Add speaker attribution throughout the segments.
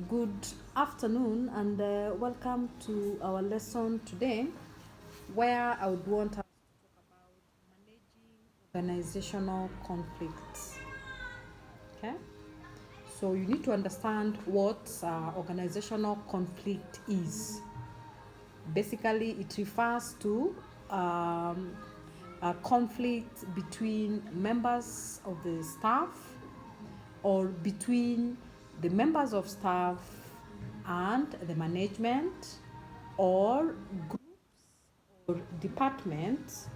Speaker 1: Good afternoon and welcome to our lesson today where I would want us to talk about managing organizational conflicts. Okay, so you need to understand what organizational conflict is. Basically, it refers to a conflict between members of the staff or between the members of staff and the management or groups or departments,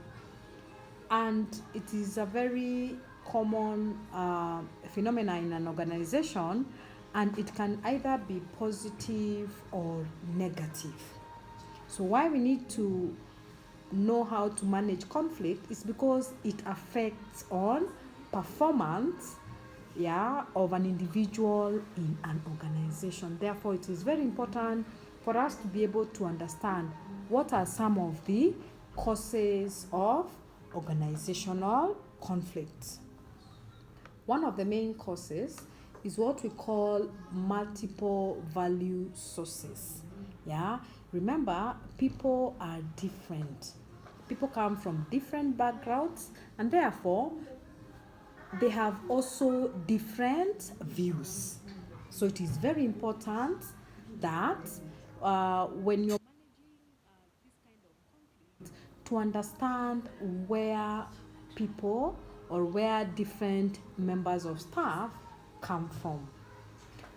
Speaker 1: and it is a very common phenomena in an organization, and it can either be positive or negative. So why we need to know how to manage conflict is because it affects on performance, of an individual in an organization. Therefore, it is very important for us to be able to understand what are some of the causes of organizational conflict. One of the main causes is what we call multiple value sources. Remember, people are different. People come from different backgrounds, and therefore they have also different views. So it is very important that when you're managing this kind of conflict, to understand where people or where different members of staff come from.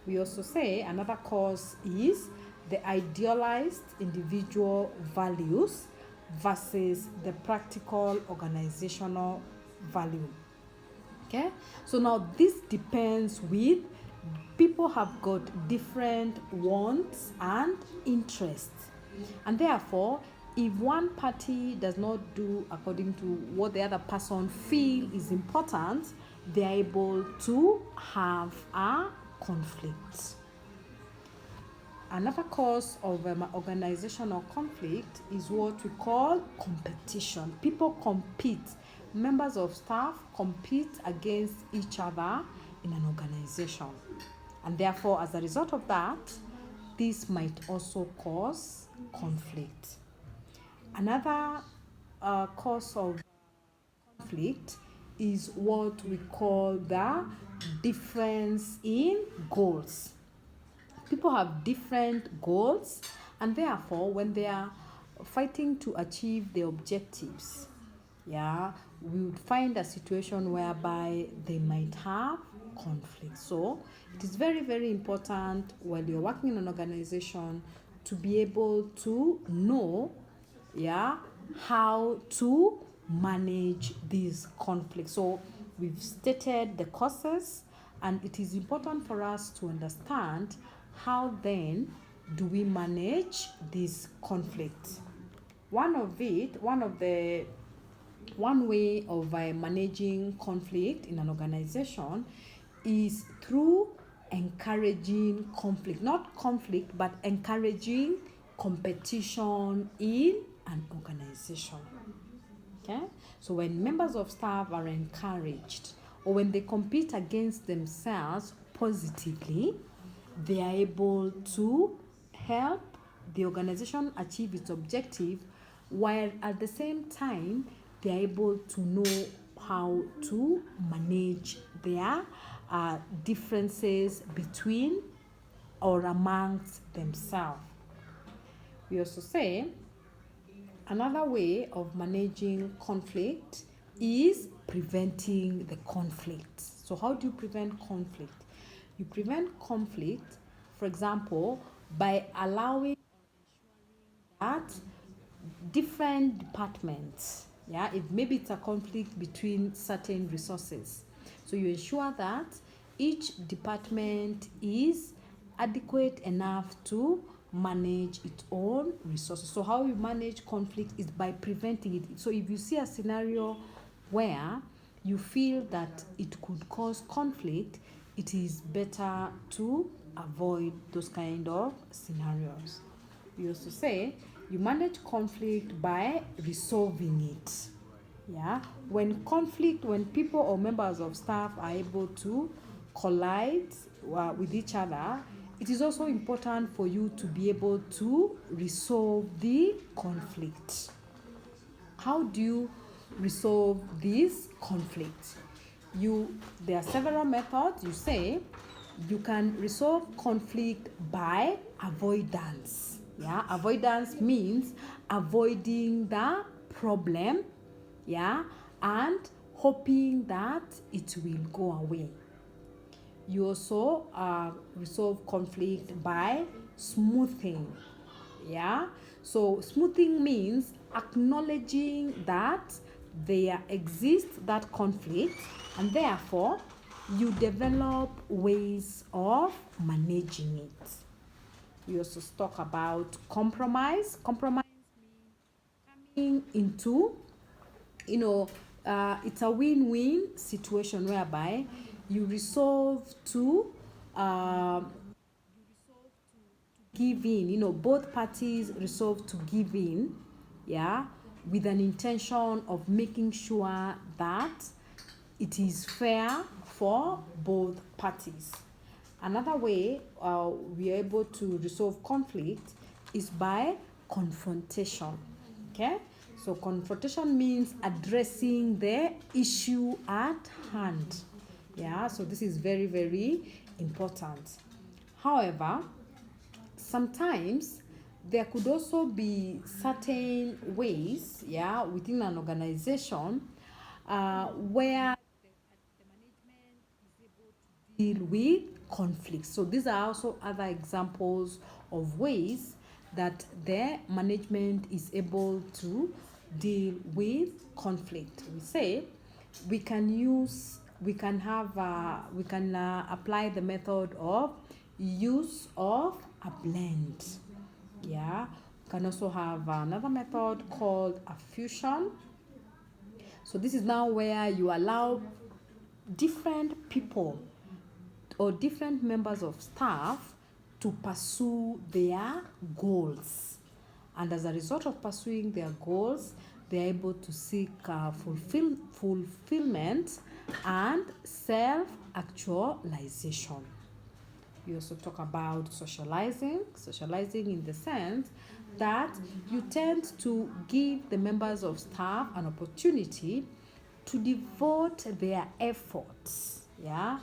Speaker 1: We also say another cause is the idealized individual values versus the practical organizational value. Okay, so now this depends with people have got different wants and interests, and therefore if one party does not do according to what the other person feel is important, they are able to have a conflict. Another cause of organizational conflict is what we call competition. People compete. Members of staff compete against each other in an organization. And therefore, as a result of that, this might also cause conflict. Another cause of conflict is what we call the difference in goals. People have different goals, and therefore when they are fighting to achieve their objectives, we would find a situation whereby they might have conflict. So it is very, very important while you're working in an organization to be able to know how to manage these conflicts. So we've stated the causes, and it is important for us to understand how then do we manage this conflict. One way of managing conflict in an organization is through encouraging conflict, not conflict, but encouraging competition in an organization. Okay, so when members of staff are encouraged, or when they compete against themselves positively, they are able to help the organization achieve its objective, while at the same time they are able to know how to manage their differences between or amongst themselves. We also say another way of managing conflict is preventing the conflict. So how do you prevent conflict? You prevent conflict, for example, by allowing or ensuring that different departments, if maybe it's a conflict between certain resources, so you ensure that each department is adequate enough to manage its own resources. So how you manage conflict is by preventing it. So if you see a scenario where you feel that it could cause conflict, it is better to avoid those kind of scenarios. We also say you manage conflict by resolving it. When people or members of staff are able to collide with each other, it is also important for you to be able to resolve the conflict. How do you resolve this conflict? There are several methods. You say you can resolve conflict by avoidance. Yeah, avoidance means avoiding the problem, yeah, and hoping that it will go away. You also resolve conflict by smoothing. Yeah, so smoothing means acknowledging that there exists that conflict, and therefore you develop ways of managing it. We also talk about compromise. Compromise means coming into, it's a win-win situation whereby you resolve to give in. Both parties resolve to give in, yeah, with an intention of making sure that it is fair for both parties. Another way we are able to resolve conflict is by confrontation. Okay, so confrontation means addressing the issue at hand. Yeah, so this is very, very important. However, sometimes there could also be certain ways, yeah, within an organization where the management is able to deal with conflicts. So these are also other examples of ways that the management is able to deal with conflict. We say we can apply the method of use of a blend. Yeah, we can also have another method called a fusion. So this is now where you allow different people or different members of staff to pursue their goals. And as a result of pursuing their goals, they are able to seek fulfillment and self-actualization. We also talk about socializing. Socializing in the sense that you tend to give the members of staff an opportunity to devote their efforts, yeah,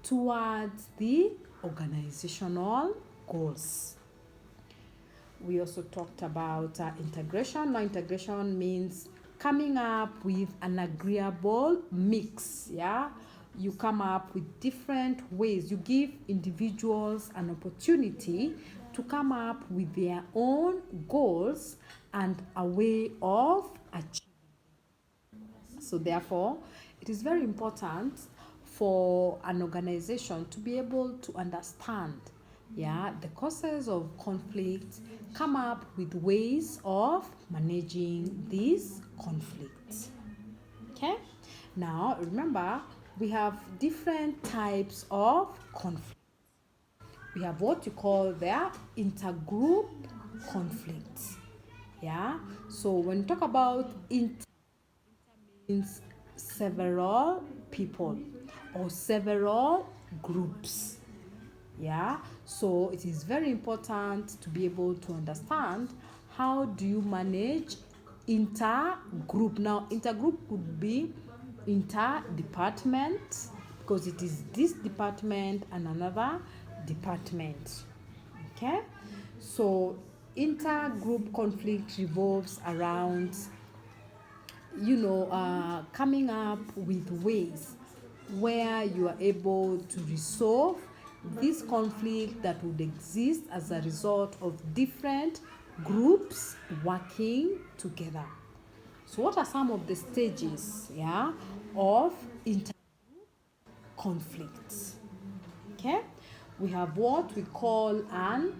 Speaker 1: towards the organizational goals. We also talked about integration. Now, integration means coming up with an agreeable mix. Yeah, you come up with different ways. You give individuals an opportunity to come up with their own goals and a way of achieving. So therefore, it is very important for an organization to be able to understand, yeah, the causes of conflict, come up with ways of managing these conflicts. Okay? Now, remember, we have different types of conflict. We have what you call the intergroup conflicts. Yeah? So when you talk about means several people or several groups. Yeah, so it is very important to be able to understand how do you manage intergroup. Now, intergroup could be interdepartment because it is this department and another department. Okay, so intergroup conflict revolves around coming up with ways where you are able to resolve this conflict that would exist as a result of different groups working together. So what are some of the stages, yeah, of intergroup conflicts? Okay, we have what we call an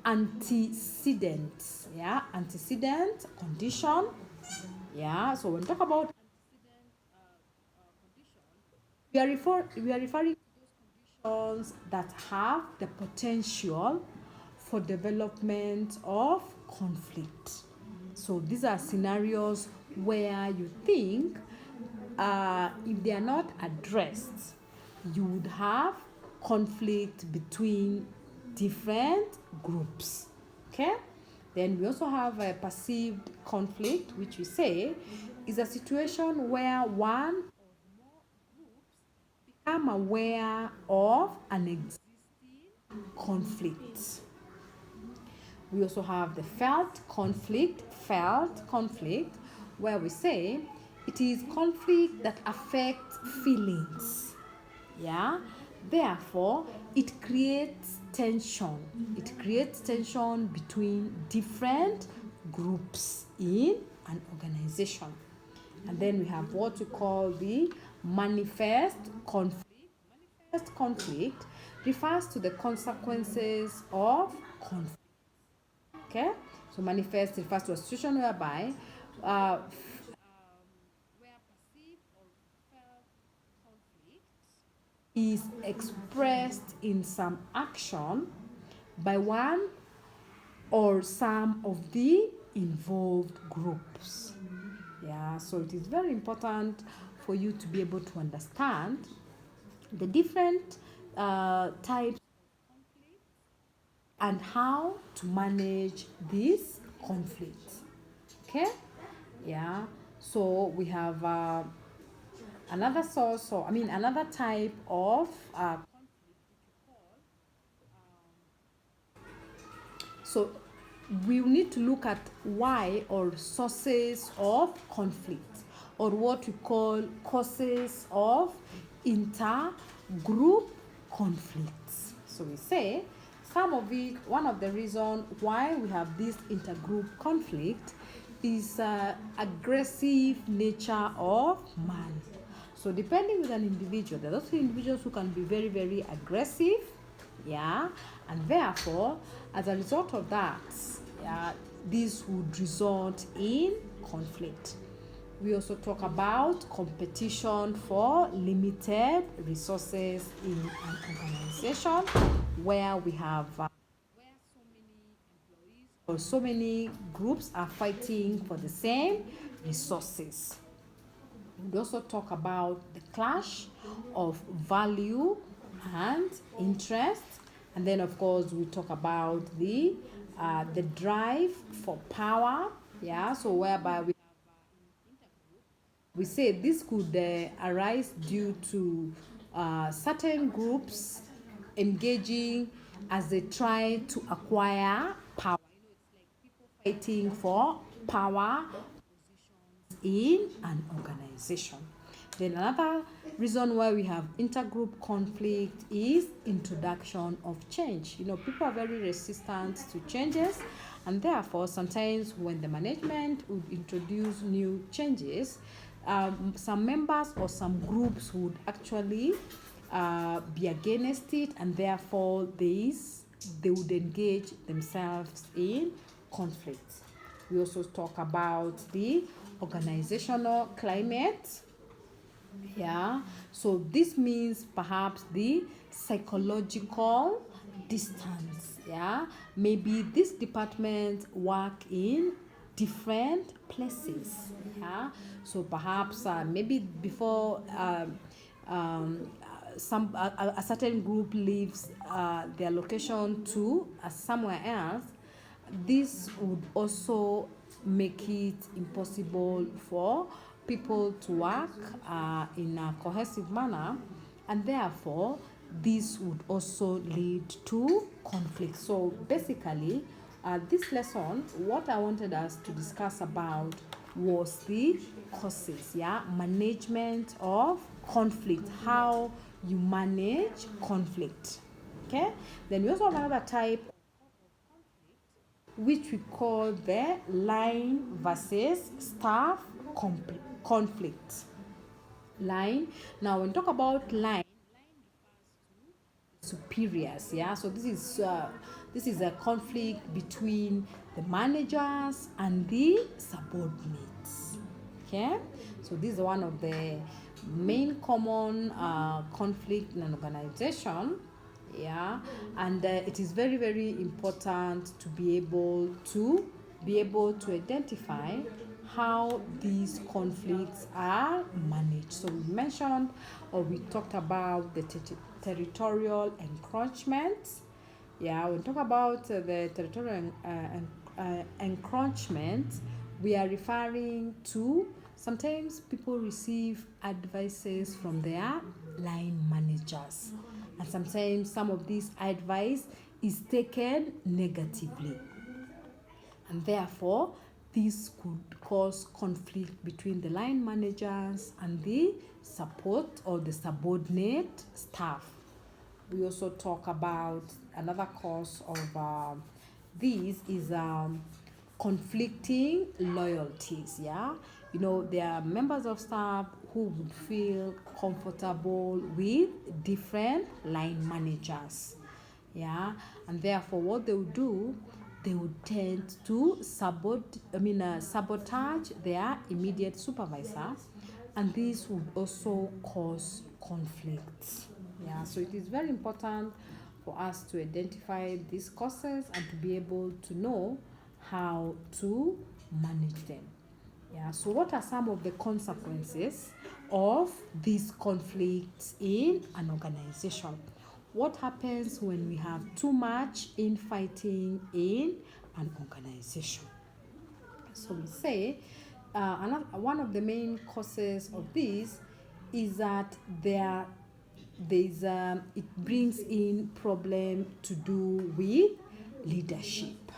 Speaker 1: antecedent, yeah, antecedent condition. Yeah, so when we talk about antecedent condition, we are referring to those conditions that have the potential for development of conflict. So these are scenarios where you think if they are not addressed, you would have conflict between different groups. Okay, then we also have a perceived conflict, which we say is a situation where one become aware of an existing conflict. We also have the felt conflict, where we say it is conflict that affects feelings. Yeah, therefore it creates tension. It creates tension between different groups in an organization. And then we have what we call the manifest conflict. Manifest conflict refers to the consequences of conflict. Okay, so manifest refers to a situation whereby where perceived or felt conflict is expressed in some action by one or some of the involved groups. Yeah, so it is very important for you to be able to understand the different types and how to manage this conflict. Okay, yeah, so we have another source, or another type of so we need to look at why or sources of conflict, or what we call causes of intergroup conflicts. So we say one of the reasons why we have this intergroup conflict is aggressive nature of man. So depending with an individual, there are also individuals who can be very, very aggressive, yeah, and therefore, as a result of that, yeah, this would result in conflict. We also talk about competition for limited resources in an organization where we have where so many employees or so many groups are fighting for the same resources. We also talk about the clash of value and interest, and then of course we talk about the drive for power. Yeah, so whereby we say this could arise due to certain groups engaging as they try to acquire power. Fighting for power in an organization. Then another reason why we have intergroup conflict is introduction of change. People are very resistant to changes, and therefore sometimes when the management would introduce new changes, some members or some groups would actually be against it, and therefore they would engage themselves in conflict. We also talk about the organizational climate. Yeah, so this means perhaps the psychological distance. Yeah, maybe this department work in different places. Yeah, so perhaps maybe before a certain group leaves their location to somewhere else, this would also make it impossible for people to work in a cohesive manner, and therefore this would also lead to conflict. So basically, this lesson, what I wanted us to discuss about was the causes, management of conflict, how you manage conflict. Okay, then we also have another type which we call the line versus staff conflict. Line. Now, when we talk about line superiors, so this is a conflict between the managers and the subordinates. Okay, so this is one of the main common conflict in an organization. Yeah, and it is very, very important to be able to identify how these conflicts are managed. So we mentioned, or we talked about the territorial encroachment. Yeah, when we talk about the territorial encroachment, we are referring to sometimes people receive advices from their line managers, and sometimes some of this advice is taken negatively, and therefore this could cause conflict between the line managers and the support or the subordinate staff. We also talk about another cause of these is conflicting loyalties. Yeah, you know, there are members of staff who would feel comfortable with different line managers. Yeah, and therefore what they would do, they would tend to sabotage their immediate supervisor, and this would also cause conflicts. Yeah, so it is very important for us to identify these causes and to be able to know how to manage them. Yeah, so what are some of the consequences of these conflicts in an organization? What happens when we have too much infighting in an organization? So we say one of the main causes of this is that it brings in problem to do with leadership.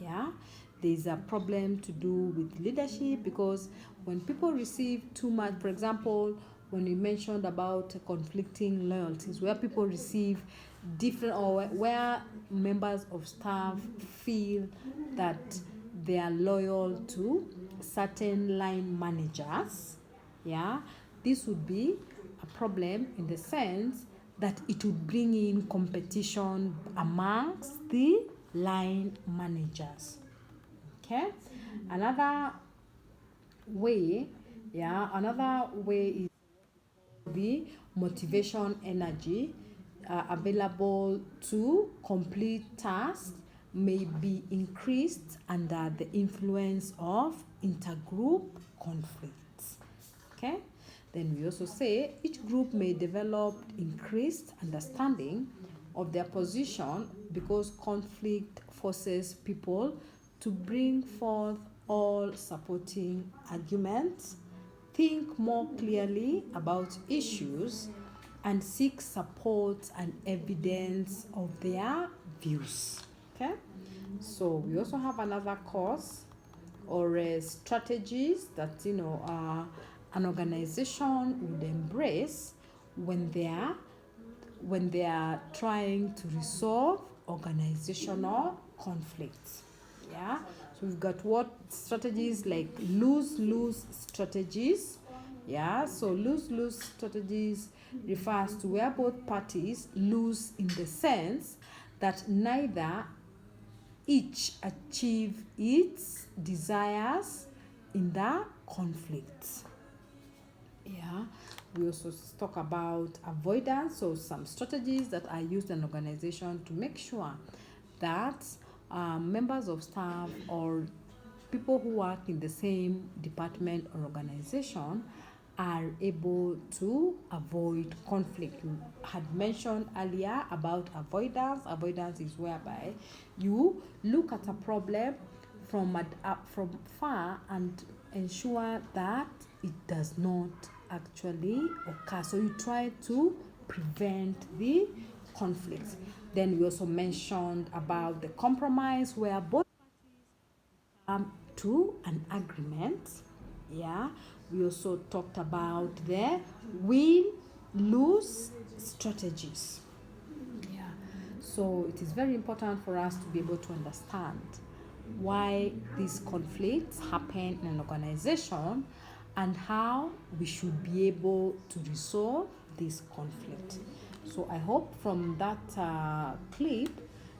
Speaker 1: Yeah, there's a problem to do with leadership, because when people receive too much, for example, when we mentioned about conflicting loyalties, where people receive different, or where members of staff feel that they are loyal to certain line managers, yeah, this would be a problem in the sense that it would bring in competition amongst the line managers. Okay, another another way is the motivation energy available to complete tasks may be increased under the influence of intergroup conflicts. Okay, then we also say each group may develop increased understanding of their position, because conflict forces people to bring forth all supporting arguments, think more clearly about issues, and seek support and evidence of their views. Okay, so we also have another course or strategies that an organization would embrace when they are trying to resolve organizational conflicts. Yeah, so we've got what strategies like lose-lose strategies. Yeah, so lose-lose strategies refers to where both parties lose in the sense that neither each achieve its desires in the conflict. Yeah, we also talk about avoidance, so some strategies that are used in an organization to make sure that members of staff or people who work in the same department or organization are able to avoid conflict. You had mentioned earlier about avoidance. Avoidance is whereby you look at a problem from far and ensure that it does not actually occur. So you try to prevent the conflict. Then we also mentioned about the compromise, where both come to an agreement. Yeah, we also talked about the win-lose strategies. Yeah, so it is very important for us to be able to understand why these conflicts happen in an organization and how we should be able to resolve this conflict. So I hope from that clip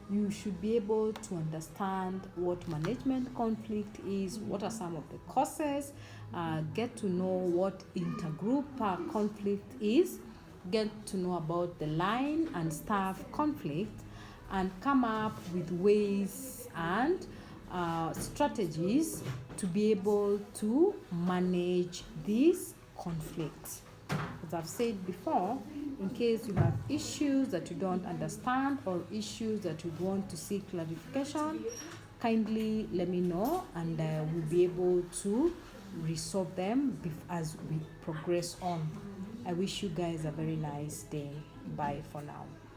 Speaker 1: you should be able to understand what management conflict is, what are some of the causes, get to know what intergroup conflict is, get to know about the line and staff conflict, and come up with ways and strategies to be able to manage these conflicts. As I've said before, In case you have issues that you don't understand or issues that you want to seek clarification, kindly let me know, and we'll be able to resolve them as we progress on. I wish you guys a very nice day. Bye for now.